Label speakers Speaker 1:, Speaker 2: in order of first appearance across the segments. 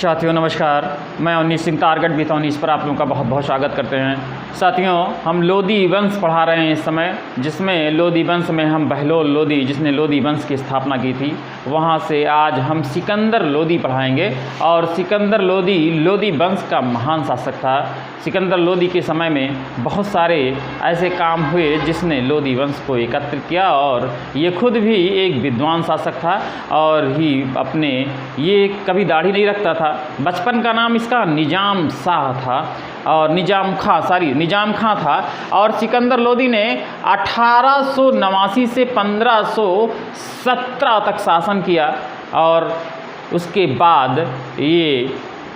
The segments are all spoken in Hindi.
Speaker 1: साथियों नमस्कार, मैं उन्नीस सिंह टारगेट बिथौनीस पर आप लोगों का बहुत बहुत स्वागत करते हैं। साथियों, हम लोदी वंश पढ़ा रहे हैं इस समय, जिसमें लोदी वंश में हम बहलोल लोदी, जिसने लोदी वंश की स्थापना की थी, वहाँ से आज हम सिकंदर लोदी पढ़ाएंगे। और सिकंदर लोदी लोदी वंश का महान शासक था। सिकंदर लोदी के समय में बहुत सारे ऐसे काम हुए जिसने लोदी वंश को एकत्रित किया, और ये खुद भी एक विद्वान शासक था और ही अपने ये कभी दाढ़ी नहीं रखता था। बचपन का नाम इसका निजाम शाह था और निजाम खां था। और सिकंदर लोदी ने 1889 से 1517 तक शासन किया, और उसके बाद ये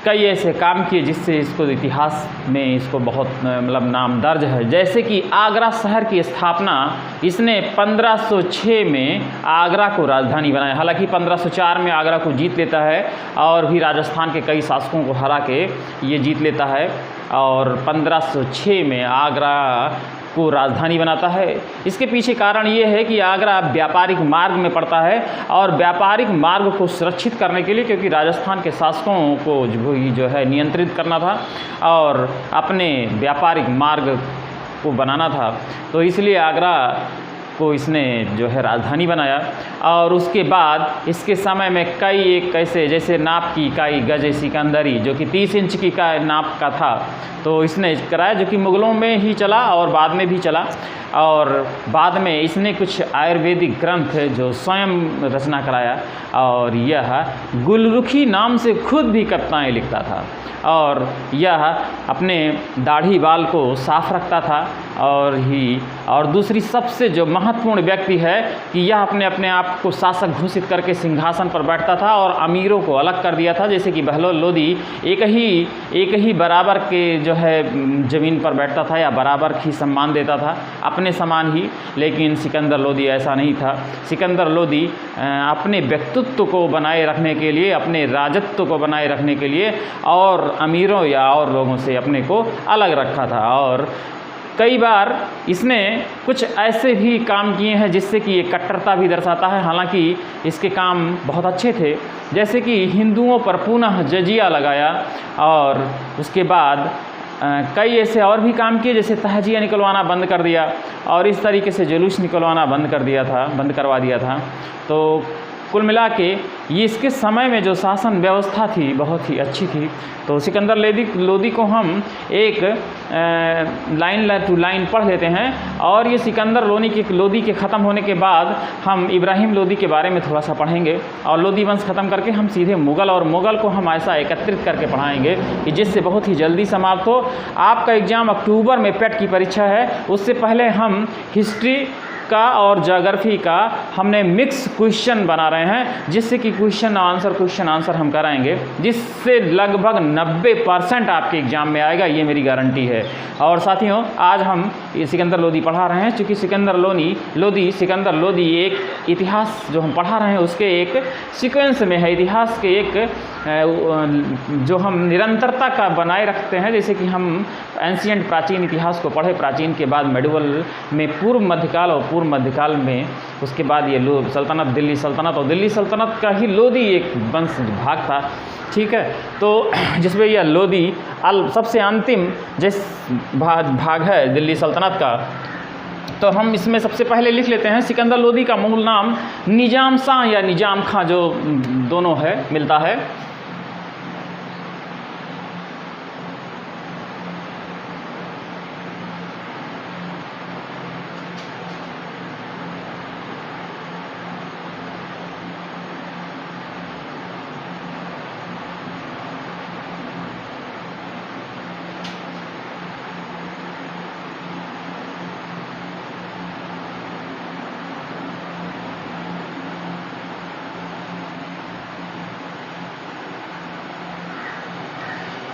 Speaker 1: कई ऐसे काम किए जिससे इसको इतिहास में इसको बहुत नाम दर्ज है। जैसे कि आगरा शहर की स्थापना इसने 1506 में आगरा को राजधानी बनाया। हालांकि 1504 में आगरा को जीत लेता है और भी राजस्थान के कई शासकों को हरा के ये जीत लेता है, और 1506 में आगरा को राजधानी बनाता है। इसके पीछे कारण ये है कि आगरा व्यापारिक मार्ग में पड़ता है, और व्यापारिक मार्ग को सुरक्षित करने के लिए, क्योंकि राजस्थान के शासकों को जो है नियंत्रित करना था और अपने व्यापारिक मार्ग को बनाना था, तो इसलिए आगरा को इसने जो है राजधानी बनाया। और उसके बाद इसके समय में कई एक कैसे, जैसे नाप की इकाई गज सिकंदरी, जो कि 30 इंच की का नाप का था, तो इसने कराया, जो कि मुग़लों में ही चला और बाद में भी चला। और बाद में इसने कुछ आयुर्वेदिक ग्रंथ जो स्वयं रचना कराया, और यह गुलरुखी नाम से खुद भी कविताएँ लिखता था, और यह अपने दाढ़ी बाल को साफ रखता था। और दूसरी सबसे जो महत्वपूर्ण व्यक्ति है कि यह अपने आप को शासक घोषित करके सिंहासन पर बैठता था और अमीरों को अलग कर दिया था। जैसे कि बहलोल लोदी एक ही बराबर के जो है ज़मीन पर बैठता था या बराबर ही सम्मान देता था, अपने समान ही। लेकिन सिकंदर लोदी ऐसा नहीं था। सिकंदर लोदी अपने व्यक्तित्व को बनाए रखने के लिए, अपने राजत्व को बनाए रखने के लिए और अमीरों या और लोगों से अपने को अलग रखा था। और कई बार इसने कुछ ऐसे भी काम किए हैं जिससे कि ये कट्टरता भी दर्शाता है। हालांकि इसके काम बहुत अच्छे थे, जैसे कि हिंदुओं पर पुनः जजिया लगाया, और उसके बाद कई ऐसे और भी काम किए, जैसे तहजिया निकलवाना बंद कर दिया और इस तरीके से जुलूस निकलवाना बंद करवा दिया था। तो कुल मिला के ये इसके समय में जो शासन व्यवस्था थी बहुत ही अच्छी थी। तो सिकंदर लोदी को हम एक लाइन टू लाइन पढ़ लेते हैं, और ये सिकंदर लोदी के ख़त्म होने के बाद हम इब्राहिम लोदी के बारे में थोड़ा सा पढ़ेंगे, और लोदी वंश ख़त्म करके हम सीधे मुग़ल को हम ऐसा एकत्रित करके पढ़ाएंगे कि जिससे बहुत ही जल्दी समाप्त हो। आपका एग्ज़ाम अक्टूबर में पेट की परीक्षा है, उससे पहले हम हिस्ट्री का और ज्योग्राफी का हमने मिक्स क्वेश्चन बना रहे हैं, जिससे कि क्वेश्चन आंसर हम कराएंगे, जिससे लगभग 90% आपके एग्ज़ाम में आएगा, ये मेरी गारंटी है। और साथियों, आज हम ये सिकंदर लोदी पढ़ा रहे हैं, क्योंकि सिकंदर लोदी एक इतिहास जो हम पढ़ा रहे हैं उसके एक सीक्वेंस में है। इतिहास के एक जो हम निरंतरता का बनाए रखते हैं, जैसे कि हम एंशिएंट प्राचीन इतिहास को पढ़े, प्राचीन के बाद मेडिवल में पूर्व मध्यकाल, और पूर्व मध्यकाल में उसके बाद ये सल्तनत, दिल्ली सल्तनत, और दिल्ली सल्तनत का ही लोदी एक वंश भाग था। ठीक है, तो जिसमें यह लोदी सबसे अंतिम जिस भाग है दिल्ली सल्तनत का, तो हम इसमें सबसे पहले लिख लेते हैं सिकंदर लोदी का मूल नाम निजाम शाह या निजाम खां, जो दोनों है मिलता है।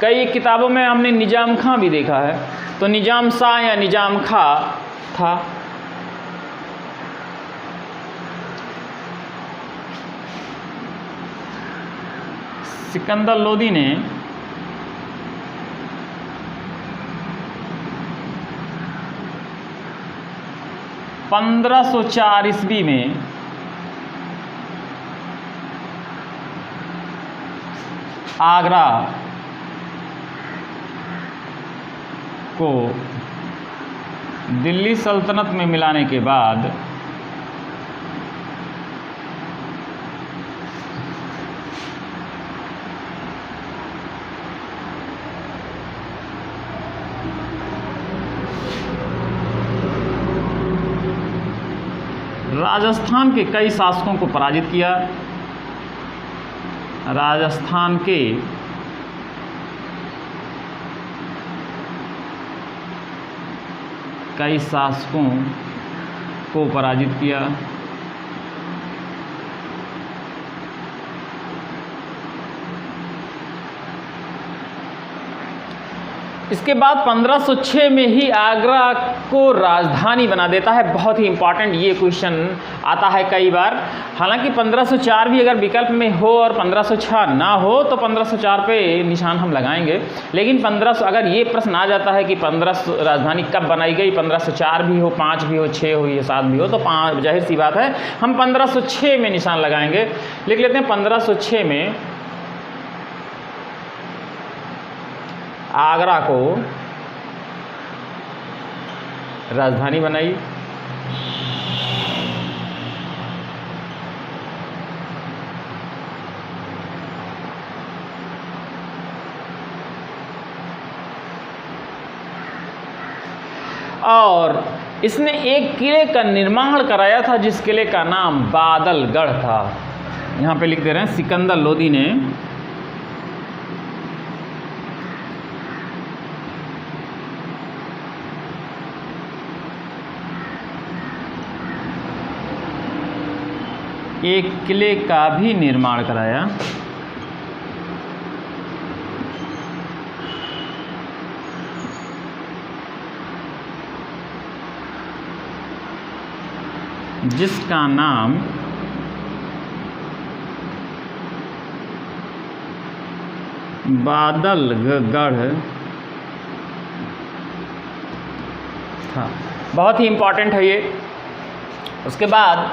Speaker 1: कई किताबों में हमने निजाम खां भी देखा है, तो निजाम शाह या निजाम खां था। सिकंदर लोदी ने 1504 ईस्वी में 1504 आगरा को दिल्ली सल्तनत में मिलाने के बाद राजस्थान के कई शासकों को पराजित किया। राजस्थान के कई शासकों को पराजित किया। इसके बाद 1506 में ही आगरा को राजधानी बना देता है। बहुत ही इंपॉर्टेंट ये क्वेश्चन आता है कई बार। हालांकि 1504 भी अगर विकल्प में हो और 1506 ना हो तो 1504 पे निशान हम लगाएंगे, लेकिन 1500 अगर ये प्रश्न आ जाता है कि 1500 राजधानी कब बनाई गई, 1504 भी हो, 5 भी हो, 6 हो या 7 भी हो, तो जाहिर सी बात है हम 1506 में निशान लगाएंगे। लिख लेते हैं 1506 में आगरा को राजधानी बनाई। और इसने एक किले का निर्माण कराया था जिस किले का नाम बादलगढ़ था। यहाँ पे लिख दे रहे हैं सिकंदर लोदी ने एक किले का भी निर्माण कराया जिसका नाम बादलगढ़ था। बहुत ही इंपॉर्टेंट है ये। उसके बाद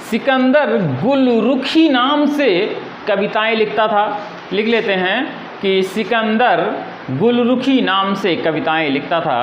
Speaker 1: सिकंदर गुलरुखी नाम से कविताएं लिखता था। लिख लेते हैं कि सिकंदर गुलरुखी नाम से कविताएं लिखता था।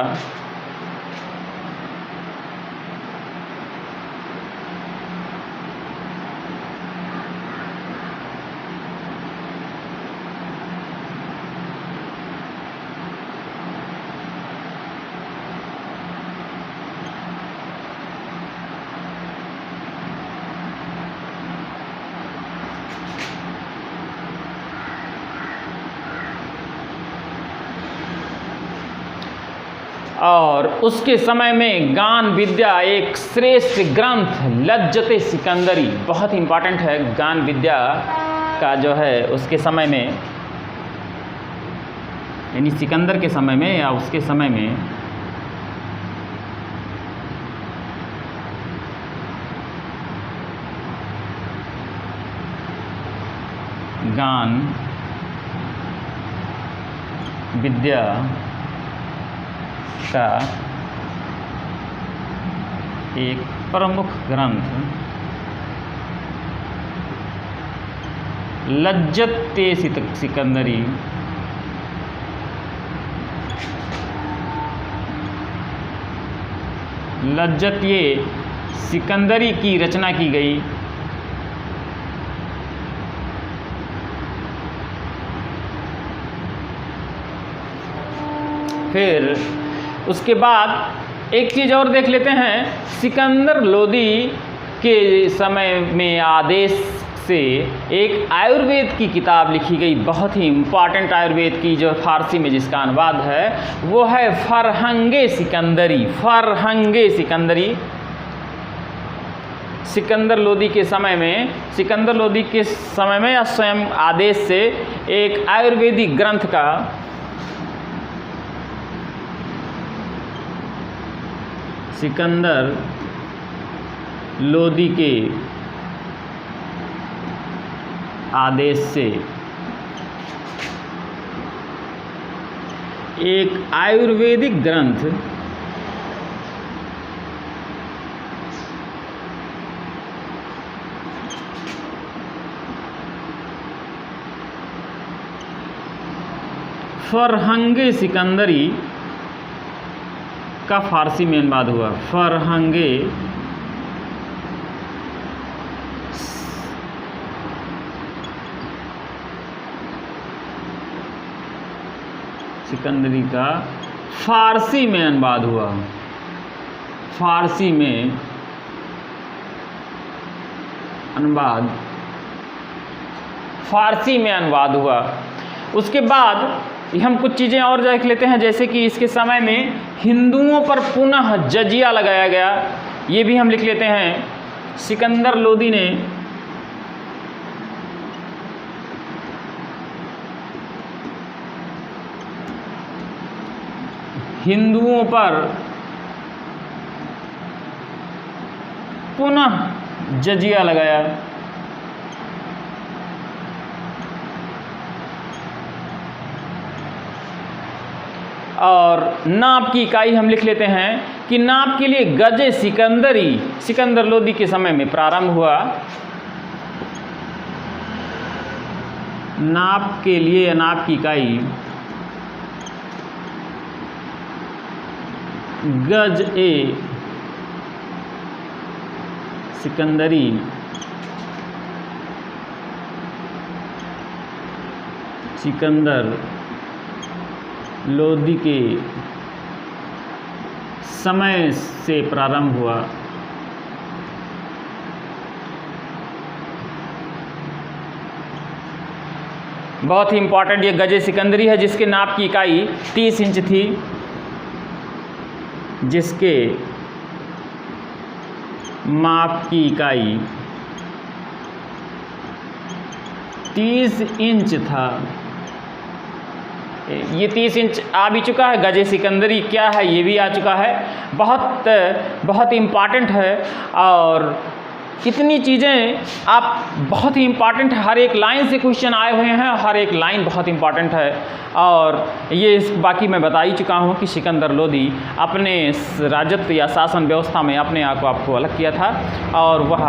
Speaker 1: और उसके समय में गान विद्या एक श्रेष्ठ ग्रंथ लज्जते सिकंदरी, बहुत इंपॉर्टेंट है गान विद्या का जो है उसके समय में, यानी सिकंदर के समय में या उसके समय में गान विद्या का एक प्रमुख ग्रंथ लज्जते सिकंदरी लज्जत ये सिकंदरी की रचना की गई। फिर उसके बाद एक चीज़ और देख लेते हैं। सिकंदर लोदी के समय में आदेश से एक आयुर्वेद की किताब लिखी गई, बहुत ही इम्पॉर्टेंट आयुर्वेद की, जो फारसी में जिसका अनुवाद है वो है फरहंगे सिकंदरी। फरहंगे सिकंदरी सिकंदर लोदी के समय में, सिकंदर लोदी के समय में या स्वयं आदेश से एक आयुर्वेदिक ग्रंथ का सिकंदर लोदी के आदेश से एक आयुर्वेदिक ग्रंथ फरहंगे सिकंदरी का फारसी में अनुवाद हुआ। फरहंगे सिकंदरी का फारसी में अनुवाद हुआ। फारसी में अनुवाद, फारसी में अनुवाद हुआ। उसके बाद हम कुछ चीज़ें और देख लेते हैं, जैसे कि इसके समय में हिंदुओं पर पुनः जजिया लगाया गया, ये भी हम लिख लेते हैं। सिकंदर लोदी ने हिंदुओं पर पुनः जजिया लगाया। और नाप की इकाई हम लिख लेते हैं कि नाप के लिए गजे सिकंदरी सिकंदर लोदी के समय में प्रारंभ हुआ। नाप के लिए नाप की इकाई गज ए सिकंदरी सिकंदर लोदी के समय से प्रारंभ हुआ। बहुत ही इंपॉर्टेंट ये गजे सिकंदरी है, जिसके नाप की इकाई 30 इंच थी, जिसके माप की इकाई 30 इंच था। ये 30 इंच आ भी चुका है। गजे सिकंदरी क्या है ये भी आ चुका है। बहुत इम्पॉर्टेंट है, और कितनी चीज़ें आप बहुत ही इम्पॉर्टेंट है। हर एक लाइन से क्वेश्चन आए हुए हैं, हर एक लाइन बहुत इम्पॉर्टेंट है। और ये बाकी मैं बता ही चुका हूँ कि सिकंदर लोदी अपने राजत्व या शासन व्यवस्था में अपने आप को अलग किया था, और वह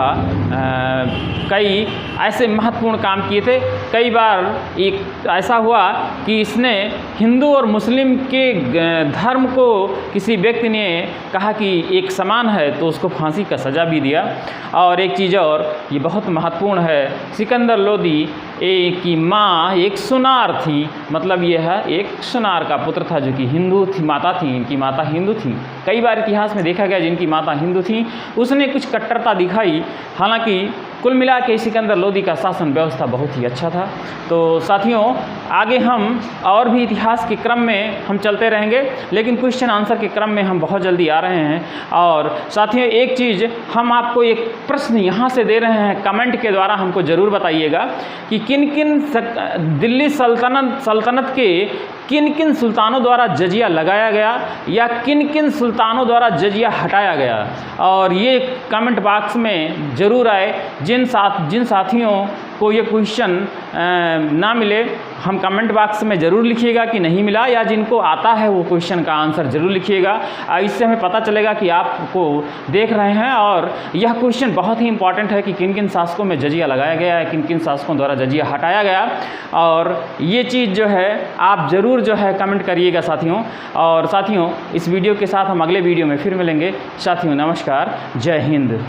Speaker 1: कई ऐसे महत्वपूर्ण काम किए थे। कई बार एक ऐसा हुआ कि इसने हिंदू और मुस्लिम के धर्म को किसी व्यक्ति ने कहा कि एक समान है, तो उसको फांसी का सज़ा भी दिया। और एक चीज़ और ये बहुत महत्वपूर्ण है, सिकंदर लोदी की माँ एक सुनार थी, मतलब यह एक सुनार का पुत्र था, जो कि हिंदू थी, माता थी, इनकी माता हिंदू थी। कई बार इतिहास में देखा गया जिनकी माता हिंदू थी उसने कुछ कट्टरता दिखाई। हालांकि कुल मिला के सिकंदर लोदी का शासन व्यवस्था बहुत ही अच्छा था। तो साथियों, आगे हम और भी इतिहास के क्रम में हम चलते रहेंगे, लेकिन क्वेश्चन आंसर के क्रम में हम बहुत जल्दी आ रहे हैं। और साथियों, एक चीज़ हम आपको एक प्रश्न यहाँ से दे रहे हैं, कमेंट के द्वारा हमको ज़रूर बताइएगा कि किन किन दिल्ली सल्तनत के किन किन सुल्तानों द्वारा जजिया लगाया गया या किन किन सुल्तानों द्वारा जजिया हटाया गया। और ये कमेंट बॉक्स में ज़रूर आए। जिन साथियों को ये क्वेश्चन ना मिले, हम कमेंट बॉक्स में ज़रूर लिखिएगा कि नहीं मिला, या जिनको आता है वो क्वेश्चन का आंसर ज़रूर लिखिएगा। इससे हमें पता चलेगा कि आपको देख रहे हैं और यह क्वेश्चन बहुत ही इंपॉर्टेंट है कि किन किन शासकों में जजिया लगाया गया है, किन किन शासकों द्वारा जजिया हटाया गया। और ये चीज़ जो है आप ज़रूर जो है कमेंट करिएगा साथियों। और साथियों, इस वीडियो के साथ हम अगले वीडियो में फिर मिलेंगे। साथियों नमस्कार, जय हिंद।